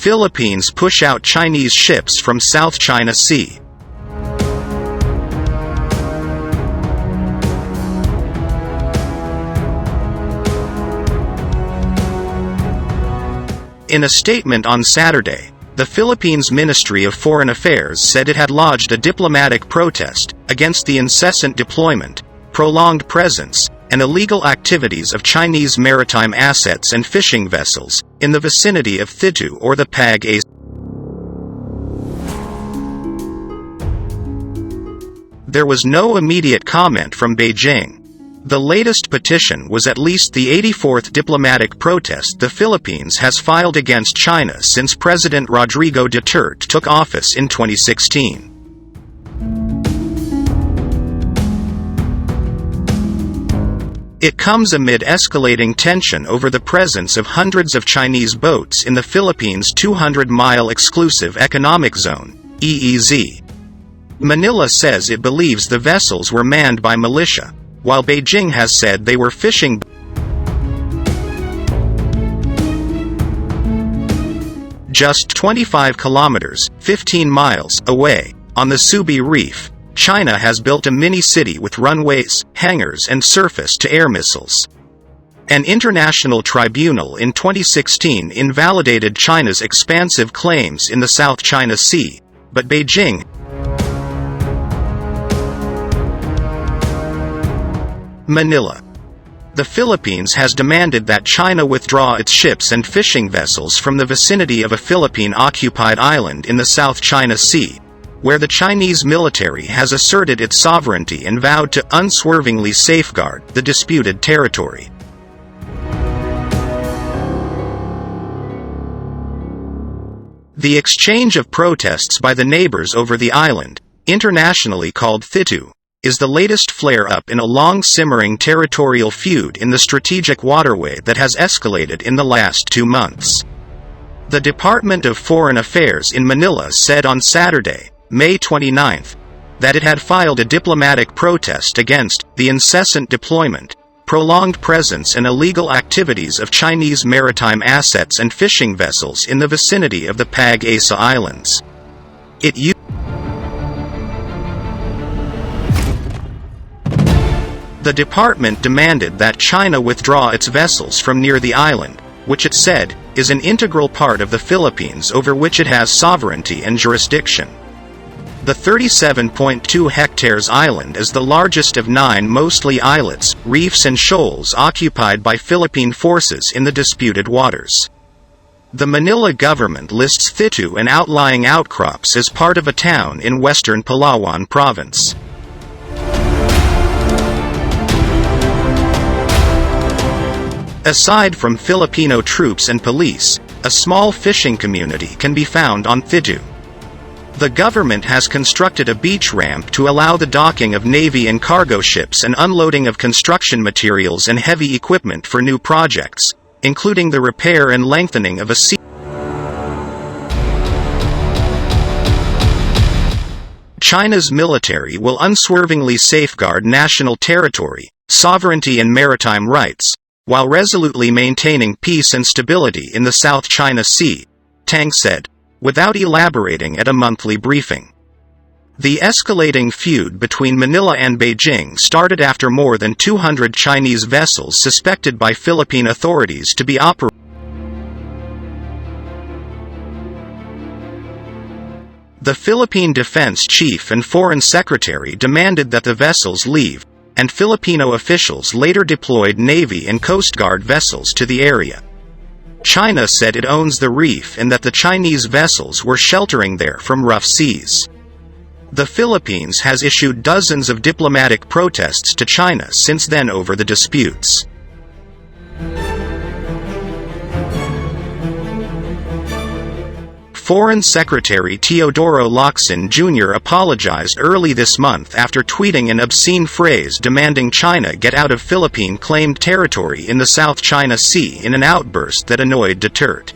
Philippines push out Chinese ships from South China Sea. In a statement on Saturday, the Philippines Ministry of Foreign Affairs said it had lodged a diplomatic protest against the incessant deployment, prolonged presence, and illegal activities of Chinese maritime assets and fishing vessels in the vicinity of Thitu or the Pag-asa. There was no immediate comment from Beijing. The latest petition was at least the 84th diplomatic protest the Philippines has filed against China since President Rodrigo Duterte took office in 2016. It comes amid escalating tension over the presence of hundreds of Chinese boats in the Philippines' 200-mile exclusive economic zone, EEZ. Manila says it believes the vessels were manned by militia, while Beijing has said they were fishing. Just 25 kilometers, 15 miles, away, on the Subi Reef, China has built a mini-city with runways, hangars and surface-to-air missiles. An international tribunal in 2016 invalidated China's expansive claims in the South China Sea, but Beijing Manila. The Philippines has demanded that China withdraw its ships and fishing vessels from the vicinity of a Philippine-occupied island in the South China Sea, where the Chinese military has asserted its sovereignty and vowed to unswervingly safeguard the disputed territory. The exchange of protests by the neighbors over the island, internationally called Thitu, is the latest flare-up in a long-simmering territorial feud in the strategic waterway that has escalated in the last 2 months. The Department of Foreign Affairs in Manila said on Saturday, May 29, that it had filed a diplomatic protest against the incessant deployment, prolonged presence and illegal activities of Chinese maritime assets and fishing vessels in the vicinity of the Pag-asa Islands. The department demanded that China withdraw its vessels from near the island, which it said is an integral part of the Philippines over which it has sovereignty and jurisdiction. The 37.2 hectares island is the largest of 9 mostly islets, reefs and shoals occupied by Philippine forces in the disputed waters. The Manila government lists Thitu and outlying outcrops as part of a town in western Palawan province. Aside from Filipino troops and police, a small fishing community can be found on Thitu. The government has constructed a beach ramp to allow the docking of Navy and cargo ships and unloading of construction materials and heavy equipment for new projects, including the repair and lengthening of a sea. China's military will unswervingly safeguard national territory, sovereignty and maritime rights, while resolutely maintaining peace and stability in the South China Sea, Tang said, without elaborating at a monthly briefing. The escalating feud between Manila and Beijing started after more than 200 Chinese vessels suspected by Philippine authorities to be operating. The Philippine Defense Chief and Foreign Secretary demanded that the vessels leave, and Filipino officials later deployed Navy and Coast Guard vessels to the area. China said it owns the reef and that the Chinese vessels were sheltering there from rough seas. The Philippines has issued dozens of diplomatic protests to China since then over the disputes. Foreign Secretary Teodoro Locsin Jr. apologized early this month after tweeting an obscene phrase demanding China get out of Philippine-claimed territory in the South China Sea in an outburst that annoyed Duterte.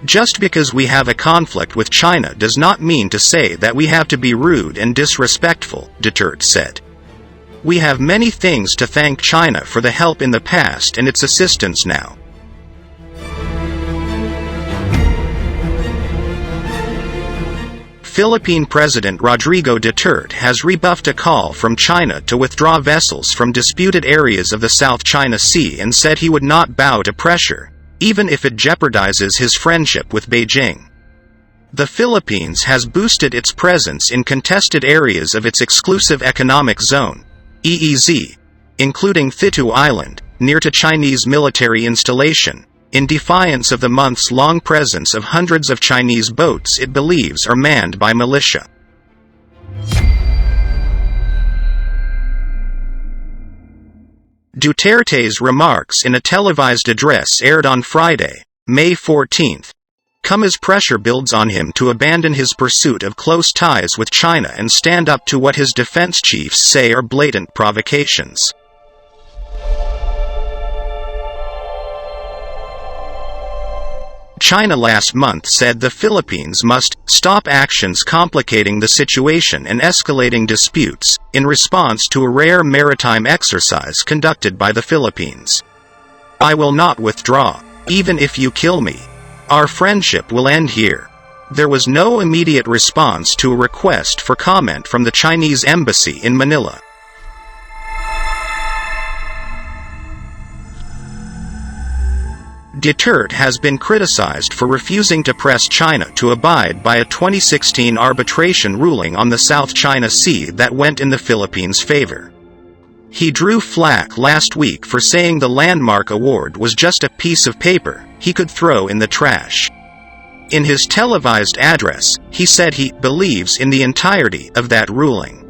Just because we have a conflict with China does not mean to say that we have to be rude and disrespectful, Duterte said. We have many things to thank China for the help in the past and its assistance now. Philippine President Rodrigo Duterte has rebuffed a call from China to withdraw vessels from disputed areas of the South China Sea and said he would not bow to pressure, even if it jeopardizes his friendship with Beijing. The Philippines has boosted its presence in contested areas of its exclusive economic zone, EEZ, including Thitu Island, near to Chinese military installation, in defiance of the months-long presence of hundreds of Chinese boats it believes are manned by militia. Duterte's remarks in a televised address aired on Friday, May 14, come as pressure builds on him to abandon his pursuit of close ties with China and stand up to what his defense chiefs say are blatant provocations. China last month said the Philippines must stop actions complicating the situation and escalating disputes, in response to a rare maritime exercise conducted by the Philippines. "I will not withdraw, even if you kill me. Our friendship will end here." There was no immediate response to a request for comment from the Chinese embassy in Manila. Duterte has been criticized for refusing to press China to abide by a 2016 arbitration ruling on the South China Sea that went in the Philippines' favor. He drew flack last week for saying the landmark award was just a piece of paper he could throw in the trash. In his televised address, he said he believes in the entirety of that ruling.